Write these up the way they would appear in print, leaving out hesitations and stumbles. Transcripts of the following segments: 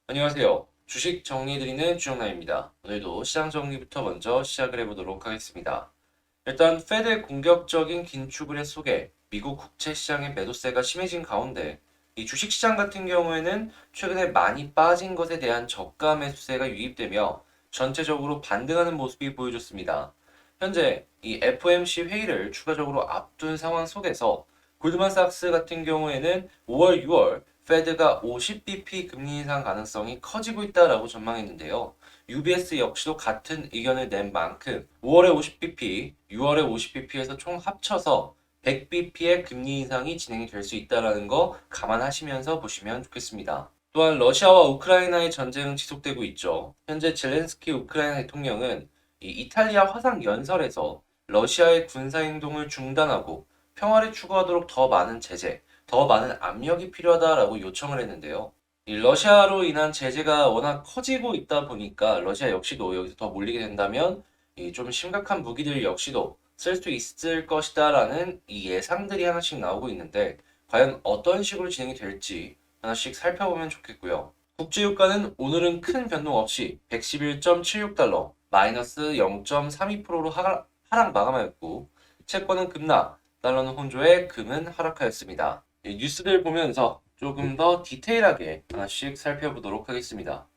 안녕하세요. 주식 정리해드리는 주영남입니다. 오늘도 시장 정리부터 먼저 시작을 해보도록 하겠습니다. 일단 페드의 공격적인 긴축을 속에 미국 국채 시장의 매도세가 심해진 가운데 이 주식시장 같은 경우에는 최근에 많이 빠진 것에 대한 저가 매수세가 유입되며 전체적으로 반등하는 모습이 보여졌습니다. 현재 이 FOMC 회의를 추가적으로 앞둔 상황 속에서 골드만삭스 같은 경우에는 5월, 6월 페드가 50bp 금리 인상 가능성이 커지고 있다라고 전망했는데요. UBS 역시도 같은 의견을 낸 만큼 5월에 50bp, 6월에 50bp에서 총 합쳐서 100bp의 금리 인상이 진행이 될 수 있다는 거 감안하시면서 보시면 좋겠습니다. 또한 러시아와 우크라이나의 전쟁은 지속되고 있죠. 현재 젤렌스키 우크라이나 대통령은 이 이탈리아 화상 연설에서 러시아의 군사 행동을 중단하고 평화를 추구하도록 더 많은 제재, 더 많은 압력이 필요하다라고 요청을 했는데요. 이 러시아로 인한 제재가 워낙 커지고 있다 보니까 러시아 역시도 여기서 더 몰리게 된다면 이 좀 심각한 무기들 역시도 쓸 수 있을 것이다라는 이 예상들이 하나씩 나오고 있는데 과연 어떤 식으로 진행이 될지 하나씩 살펴보면 좋겠고요. 국제유가는 오늘은 큰 변동 없이 111.76달러, 마이너스 0.32%로 하락 마감하였고 채권은 급락, 달러는 혼조에 금은 하락하였습니다. 뉴스들 보면서 조금 더 디테일하게 하나씩 살펴보도록 하겠습니다.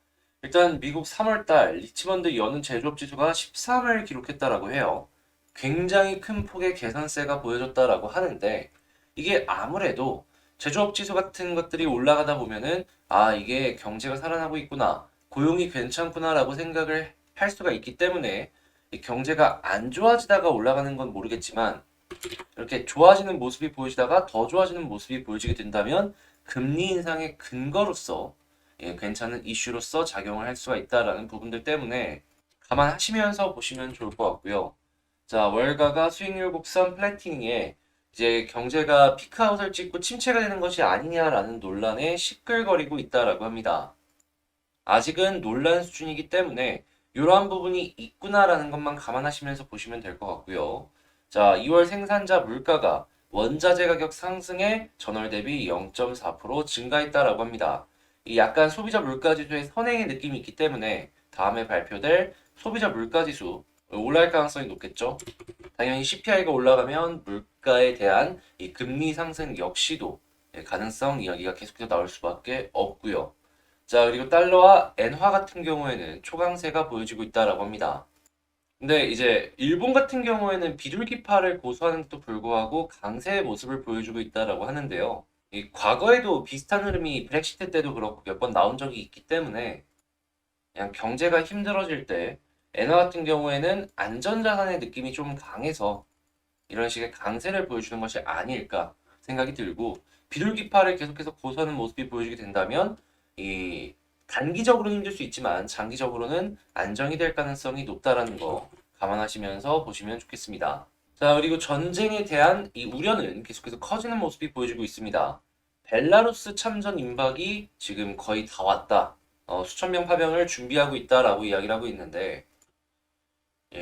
일단 미국 3월달 리치먼드 여는 제조업 지수가 13을 기록했다라고 해요. 굉장히 큰 폭의 개선세가 보여졌다라고 하는데 이게 아무래도 제조업 지수 같은 것들이 올라가다 보면은 이게 경제가 살아나고 있구나, 고용이 괜찮구나라고 생각을 할 수가 있기 때문에 이 경제가 안 좋아지다가 올라가는 건 모르겠지만 이렇게 좋아지는 모습이 보이시다가 더 좋아지는 모습이 보여지게 된다면 금리 인상의 근거로서 괜찮은 이슈로서 작용을 할 수가 있다라는 부분들 때문에 감안하시면서 보시면 좋을 것 같고요. 자, 월가가 수익률 곡선 플래팅에 이제 경제가 피크아웃을 찍고 침체가 되는 것이 아니냐라는 논란에 시끌거리고 있다라고 합니다. 아직은 논란 수준이기 때문에 이러한 부분이 있구나라는 것만 감안하시면서 보시면 될 것 같고요. 자, 2월 생산자 물가가 원자재 가격 상승에 전월 대비 0.4% 증가했다라고 합니다. 이 약간 소비자 물가 지수의 선행의 느낌이 있기 때문에 다음에 발표될 소비자 물가 지수 올라갈 가능성이 높겠죠. 당연히 CPI가 올라가면 물가에 대한 이 금리 상승 역시도 가능성 이야기가 계속해서 나올 수밖에 없고요. 자, 그리고 달러와 엔화 같은 경우에는 초강세가 보여지고 있다라고 합니다. 근데 이제 일본 같은 경우에는 비둘기파를 고수하는데도 불구하고 강세의 모습을 보여주고 있다라고 하는데요. 이 과거에도 비슷한 흐름이 브렉시트 때도 그렇고 몇 번 나온 적이 있기 때문에 그냥 경제가 힘들어질 때 엔화 같은 경우에는 안전자산의 느낌이 좀 강해서 이런 식의 강세를 보여주는 것이 아닐까 생각이 들고 비둘기파를 계속해서 고수하는 모습이 보여지게 된다면 이 단기적으로는 힘들 수 있지만 장기적으로는 안정이 될 가능성이 높다라는 거 감안하시면서 보시면 좋겠습니다. 자, 그리고 전쟁에 대한 이 우려는 계속해서 커지는 모습이 보여지고 있습니다. 벨라루스 참전 임박이 지금 거의 다 왔다. 수천 명 파병을 준비하고 있다라고 이야기를 하고 있는데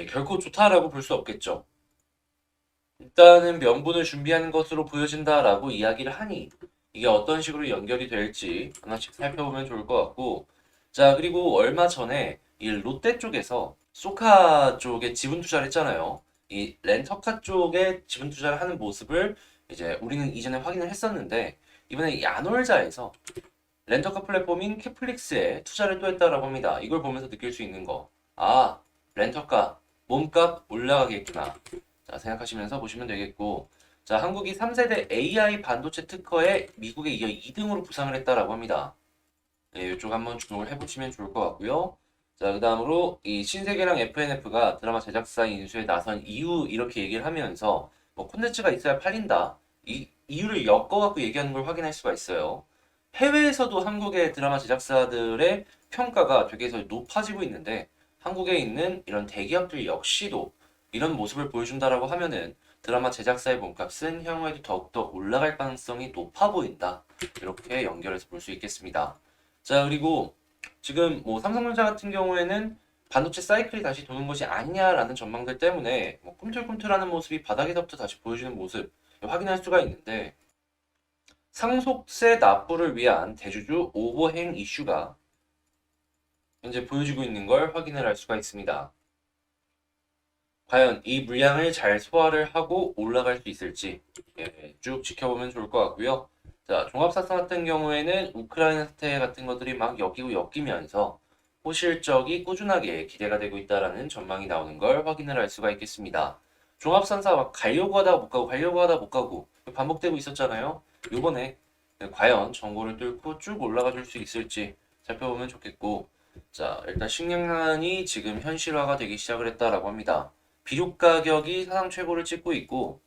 결코 좋다라고 볼 수 없겠죠. 일단은 명분을 준비하는 것으로 보여진다라고 이야기를 하니 이게 어떤 식으로 연결이 될지 하나씩 살펴보면 좋을 것 같고, 자, 그리고 얼마 전에 이 롯데 쪽에서 소카 쪽에 지분 투자를 했잖아요. 이 렌터카 쪽에 지분 투자를 하는 모습을 이제 우리는 이전에 확인을 했었는데 이번에 야놀자에서 렌터카 플랫폼인 캐플릭스에 투자를 또 했다라고 합니다. 이걸 보면서 느낄 수 있는 거, 렌터카 몸값 올라가겠구나, 자, 생각하시면서 보시면 되겠고, 자, 한국이 3세대 AI 반도체 특허에 미국에 이어 2등으로 부상을 했다라고 합니다. 네, 이쪽 한번 주목을 해보시면 좋을 것 같고요. 자, 그 다음으로 이 신세계랑 FNF가 드라마 제작사 인수에 나선 이유 이렇게 얘기를 하면서 뭐 콘텐츠가 있어야 팔린다, 이 이유를 엮어갖고 얘기하는 걸 확인할 수가 있어요. 해외에서도 한국의 드라마 제작사들의 평가가 되게 높아지고 있는데 한국에 있는 이런 대기업들 역시도 이런 모습을 보여준다라고 하면은 드라마 제작사의 몸값은 향후에도 더욱더 올라갈 가능성이 높아 보인다. 이렇게 연결해서 볼 수 있겠습니다. 자, 그리고 지금 뭐 삼성전자 같은 경우에는 반도체 사이클이 다시 도는 것이 아니냐라는 전망들 때문에 뭐 꿈틀꿈틀하는 모습이 바닥에서부터 다시 보여주는 모습 확인할 수가 있는데 상속세 납부를 위한 대주주 오버행 이슈가 현재 보여주고 있는 걸 확인을 할 수가 있습니다. 과연 이 물량을 잘 소화를 하고 올라갈 수 있을지 쭉 지켜보면 좋을 것 같고요. 자, 종합사상 같은 경우에는 우크라이나 사태 같은 것들이 막 엮이고 엮이면서 호실적이 꾸준하게 기대가 되고 있다라는 전망이 나오는 걸 확인을 할 수가 있겠습니다. 종합산사 막 가려고 하다가 못 가고 가려고 하다가 못 가고 반복되고 있었잖아요. 요번에 과연 정고를 뚫고 쭉 올라가 줄 수 있을지 살펴보면 좋겠고, 자, 일단 식량난이 지금 현실화가 되기 시작을 했다라고 합니다. 비료 가격이 사상 최고를 찍고 있고,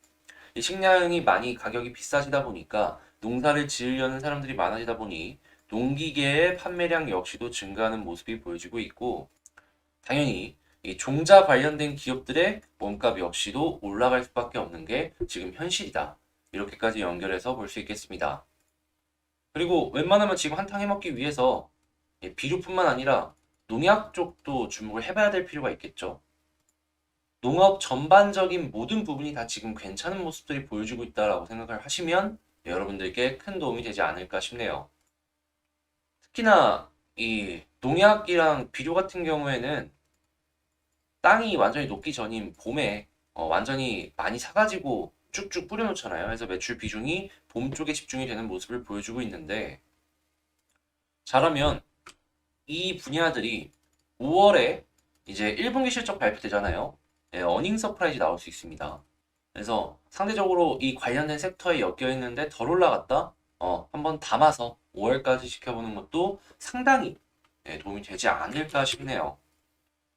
이 식량이 많이 가격이 비싸지다 보니까 농사를 지으려는 사람들이 많아지다 보니 농기계의 판매량 역시도 증가하는 모습이 보여지고 있고, 당연히 이 종자 관련된 기업들의 몸값 역시도 올라갈 수밖에 없는 게 지금 현실이다. 이렇게까지 연결해서 볼 수 있겠습니다. 그리고 웬만하면 지금 한탕 해먹기 위해서 비료뿐만 아니라 농약 쪽도 주목을 해봐야 될 필요가 있겠죠. 농업 전반적인 모든 부분이 다 지금 괜찮은 모습들이 보여주고 있다라고 생각을 하시면 여러분들께 큰 도움이 되지 않을까 싶네요. 특히나 이 농약이랑 비료 같은 경우에는 땅이 완전히 녹기 전인 봄에 완전히 많이 사가지고 쭉쭉 뿌려놓잖아요. 그래서 매출 비중이 봄 쪽에 집중이 되는 모습을 보여주고 있는데, 잘하면 이 분야들이 5월에 이제 1분기 실적 발표되잖아요. 네, 어닝 서프라이즈 나올 수 있습니다. 그래서 상대적으로 이 관련된 섹터에 엮여 있는데 덜 올라갔다? 한번 담아서 5월까지 지켜보는 것도 상당히 도움이 되지 않을까 싶네요.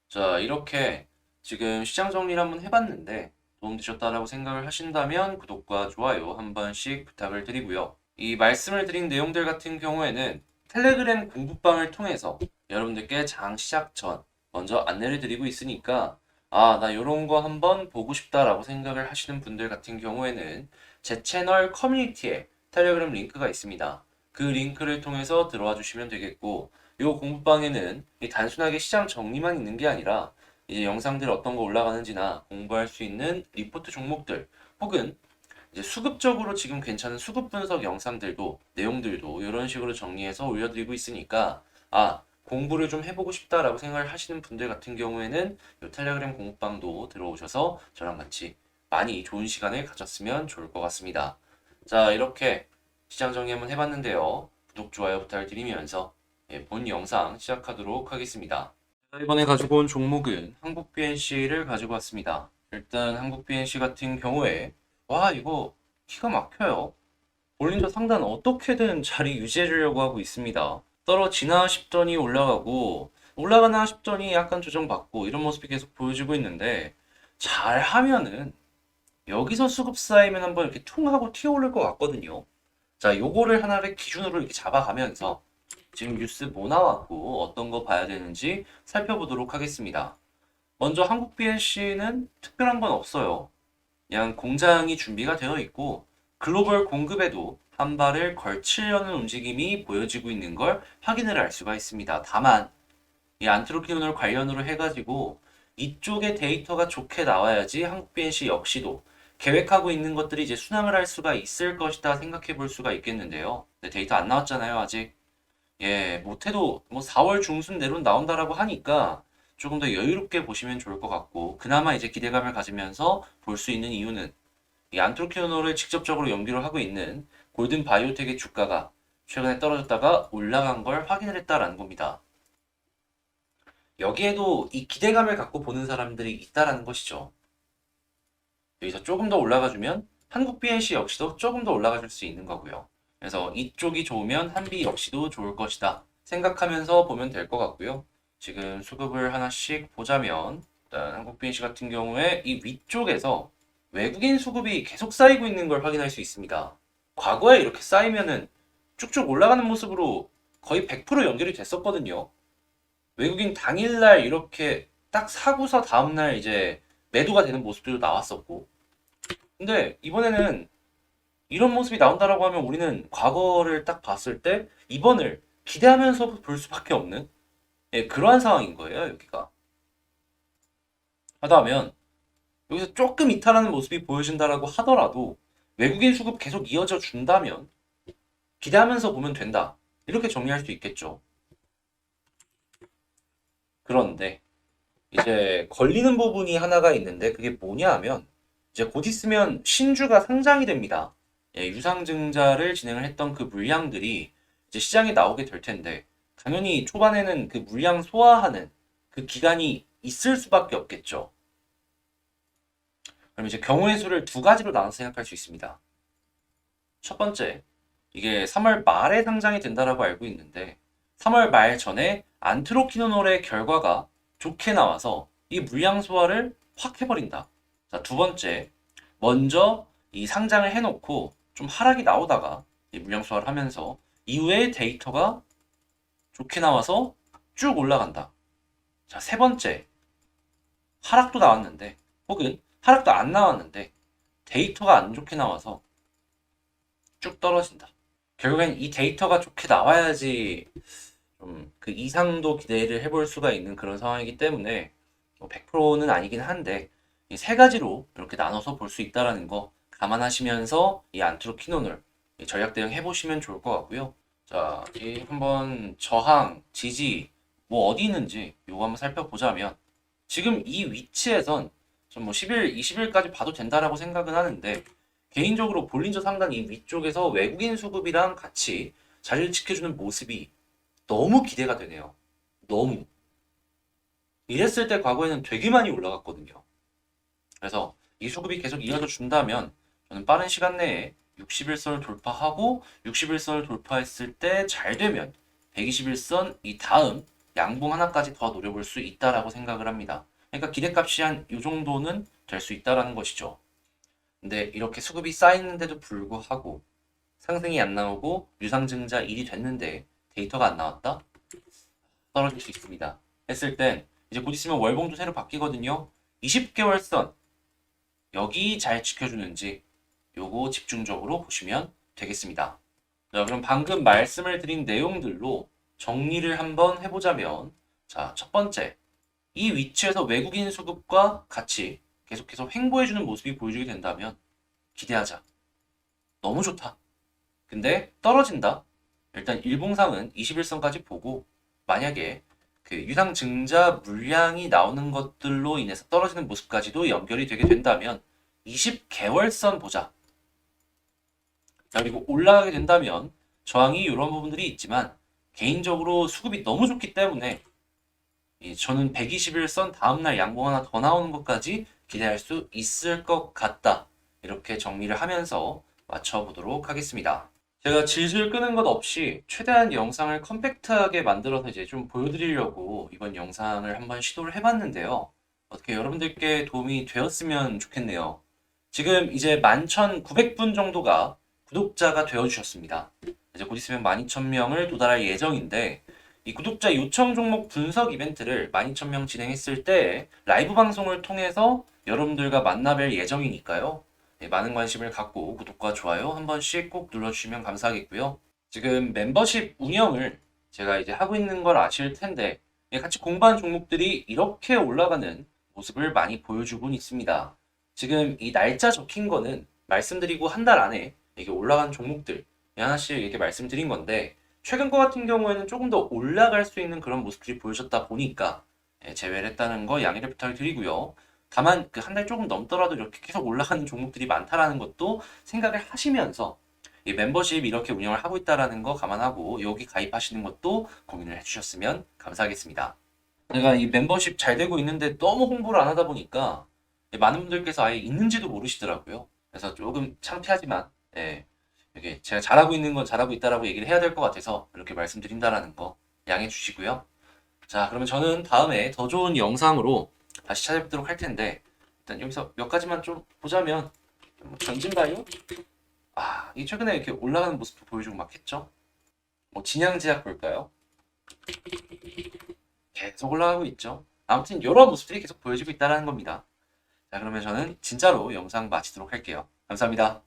자, 이렇게 지금 시장 정리를 한번 해봤는데 도움되셨다라고 생각을 하신다면 구독과 좋아요 한 번씩 부탁을 드리고요. 이 말씀을 드린 내용들 같은 경우에는 텔레그램 공부방을 통해서 여러분들께 장 시작 전 먼저 안내를 드리고 있으니까, 나 요런 거 한번 보고 싶다라고 생각을 하시는 분들 같은 경우에는 제 채널 커뮤니티에 텔레그램 링크가 있습니다. 그 링크를 통해서 들어와 주시면 되겠고, 요 공부방에는 단순하게 시장 정리만 있는 게 아니라 이제 영상들 어떤 거 올라가는지나 공부할 수 있는 리포트 종목들, 혹은 이제 수급적으로 지금 괜찮은 수급 분석 영상들도, 내용들도 이런 식으로 정리해서 올려드리고 있으니까, 공부를 좀 해보고 싶다라고 생각을 하시는 분들 같은 경우에는 이 텔레그램 공부방도 들어오셔서 저랑 같이 많이 좋은 시간을 가졌으면 좋을 것 같습니다. 자, 이렇게 시장 정리 한번 해봤는데요. 구독, 좋아요 부탁드리면서 본 영상 시작하도록 하겠습니다. 이번에 가지고 온 종목은 한국 BNC를 가지고 왔습니다. 일단 한국 BNC 같은 경우에 이거 기가 막혀요. 볼린저 상단 어떻게든 자리 유지해 주려고 하고 있습니다. 떨어지나 싶더니 올라가고, 올라가나 싶더니 약간 조정받고, 이런 모습이 계속 보여주고 있는데, 잘하면은 여기서 수급 쌓이면 한번 이렇게 퉁 하고 튀어 오를 것 같거든요. 자, 요거를 하나를 기준으로 이렇게 잡아가면서 지금 뉴스 뭐 나왔고 어떤 거 봐야 되는지 살펴보도록 하겠습니다. 먼저 한국 BNC는 특별한 건 없어요. 그냥 공장이 준비가 되어 있고 글로벌 공급에도 한 발을 걸치려는 움직임이 보여지고 있는 걸 확인을 할 수가 있습니다. 다만 이 안트로피논을 관련으로 해가지고 이쪽에 데이터가 좋게 나와야지 한국 BNC 역시도 계획하고 있는 것들이 이제 순항을 할 수가 있을 것이다 생각해 볼 수가 있겠는데요. 근데 데이터 안 나왔잖아요, 아직. 못해도 뭐 4월 중순 내로 나온다라고 하니까 조금 더 여유롭게 보시면 좋을 것 같고, 그나마 이제 기대감을 가지면서 볼 수 있는 이유는 이 안트로키노를 직접적으로 연결을 하고 있는 골든 바이오텍의 주가가 최근에 떨어졌다가 올라간 걸 확인을 했다라는 겁니다. 여기에도 이 기대감을 갖고 보는 사람들이 있다라는 것이죠. 여기서 조금 더 올라가주면 한국 BNC 역시도 조금 더 올라가줄 수 있는 거고요. 그래서 이쪽이 좋으면 한비 역시도 좋을 것이다 생각하면서 보면 될 것 같고요. 지금 수급을 하나씩 보자면, 일단 한국 BNC 같은 경우에 이 위쪽에서 외국인 수급이 계속 쌓이고 있는 걸 확인할 수 있습니다. 과거에 이렇게 쌓이면은 쭉쭉 올라가는 모습으로 거의 100% 연결이 됐었거든요. 외국인 당일날 이렇게 딱 사고서 다음날 이제 매도가 되는 모습들도 나왔었고, 근데 이번에는 이런 모습이 나온다라고 하면 우리는 과거를 딱 봤을 때 이번을 기대하면서 볼 수밖에 없는 그러한 상황인 거예요, 여기가. 하다면 여기서 조금 이탈하는 모습이 보여진다라고 하더라도 외국인 수급 계속 이어져 준다면 기대하면서 보면 된다. 이렇게 정리할 수 있겠죠. 그런데 이제 걸리는 부분이 하나가 있는데 그게 뭐냐 하면 이제 곧 있으면 신주가 상장이 됩니다. 예, 유상증자를 진행을 했던 그 물량들이 이제 시장에 나오게 될 텐데 당연히 초반에는 그 물량 소화하는 그 기간이 있을 수밖에 없겠죠. 그럼 이제 경우의 수를 두 가지로 나눠서 생각할 수 있습니다. 첫 번째, 이게 3월 말에 상장이 된다라고 알고 있는데 3월 말 전에 안트로키노놀의 결과가 좋게 나와서 이 물량 소화를 확 해버린다. 자, 두 번째, 먼저 이 상장을 해놓고 좀 하락이 나오다가 이 물량 소화를 하면서 이후에 데이터가 좋게 나와서 쭉 올라간다. 자, 세 번째, 하락도 나왔는데 혹은 하락도 안 나왔는데 데이터가 안 좋게 나와서 쭉 떨어진다. 결국엔 이 데이터가 좋게 나와야지 좀 그 이상도 기대를 해볼 수가 있는 그런 상황이기 때문에 100%는 아니긴 한데 이 세 가지로 이렇게 나눠서 볼 수 있다라는 거 감안하시면서 이 안트로키논을 전략 대응 해보시면 좋을 것 같고요. 자, 이 한번 저항, 지지 뭐 어디 있는지 요거 한번 살펴보자면 지금 이 위치에선 좀 뭐 10일, 20일까지 봐도 된다라고 생각은 하는데 개인적으로 볼린저 상단 이 위쪽에서 외국인 수급이랑 같이 자리를 지켜주는 모습이 너무 기대가 되네요. 너무. 이랬을 때 과거에는 되게 많이 올라갔거든요. 그래서 이 수급이 계속 이어져 준다면 저는 빠른 시간 내에 60일선을 돌파하고 60일선을 돌파했을 때 잘 되면 121선 이 다음 양봉 하나까지 더 노려볼 수 있다라고 생각을 합니다. 그러니까 기대값이 한 이 정도는 될 수 있다라는 것이죠. 근데 이렇게 수급이 쌓이는데도 불구하고 상승이 안 나오고 유상증자 1이 됐는데 데이터가 안 나왔다? 떨어질 수 있습니다. 했을 땐 이제 곧 있으면 월봉도 새로 바뀌거든요. 20개월 선 여기 잘 지켜주는지 요거 집중적으로 보시면 되겠습니다. 자, 그럼 방금 말씀을 드린 내용들로 정리를 한번 해보자면 자, 첫 번째 이 위치에서 외국인 수급과 같이 계속해서 횡보해주는 모습이 보여주게 된다면 기대하자. 너무 좋다. 근데 떨어진다. 일단 일봉상은 21선까지 보고 만약에 그 유상증자 물량이 나오는 것들로 인해서 떨어지는 모습까지도 연결이 되게 된다면 20개월선 보자. 그리고 올라가게 된다면 저항이 이런 부분들이 있지만 개인적으로 수급이 너무 좋기 때문에 저는 121선 다음날 양봉 하나 더 나오는 것까지 기대할 수 있을 것 같다. 이렇게 정리를 하면서 맞춰보도록 하겠습니다. 제가 질질 끄는 것 없이 최대한 영상을 컴팩트하게 만들어서 이제 좀 보여드리려고 이번 영상을 한번 시도를 해봤는데요. 어떻게 여러분들께 도움이 되었으면 좋겠네요. 지금 이제 11,900분 정도가 구독자가 되어주셨습니다. 이제 곧 있으면 12,000명을 도달할 예정인데 이 구독자 요청 종목 분석 이벤트를 12,000명 진행했을 때 라이브 방송을 통해서 여러분들과 만나뵐 예정이니까요. 네, 많은 관심을 갖고 구독과 좋아요 한 번씩 꼭 눌러주시면 감사하겠고요. 지금 멤버십 운영을 제가 이제 하고 있는 걸 아실 텐데 같이 공부한 종목들이 이렇게 올라가는 모습을 많이 보여주곤 있습니다. 지금 이 날짜 적힌 거는 말씀드리고 한 달 안에 이게 올라간 종목들 하나씩 이렇게 말씀드린 건데 최근 거 같은 경우에는 조금 더 올라갈 수 있는 그런 모습들이 보여졌다 보니까 제외를 했다는 거 양해를 부탁드리고요. 다만 그 한 달 조금 넘더라도 이렇게 계속 올라가는 종목들이 많다라는 것도 생각을 하시면서 이 멤버십 이렇게 운영을 하고 있다라는 거 감안하고 여기 가입하시는 것도 고민을 해주셨으면 감사하겠습니다. 제가 이 멤버십 잘 되고 있는데 너무 홍보를 안 하다 보니까 많은 분들께서 아예 있는지도 모르시더라고요. 그래서 조금 창피하지만 이게 제가 잘하고 있는 건 잘하고 있다라고 얘기를 해야 될 것 같아서 이렇게 말씀드린다라는 거 양해해 주시고요. 자, 그러면 저는 다음에 더 좋은 영상으로 다시 찾아뵙도록 할 텐데 일단 여기서 몇 가지만 좀 보자면 전진바이오? 이 최근에 이렇게 올라가는 모습도 보여주고 막 했죠. 뭐 진양제약 볼까요? 계속 올라가고 있죠. 아무튼 이런 모습들이 계속 보여지고 있다는 겁니다. 자, 그러면 저는 진짜로 영상 마치도록 할게요. 감사합니다.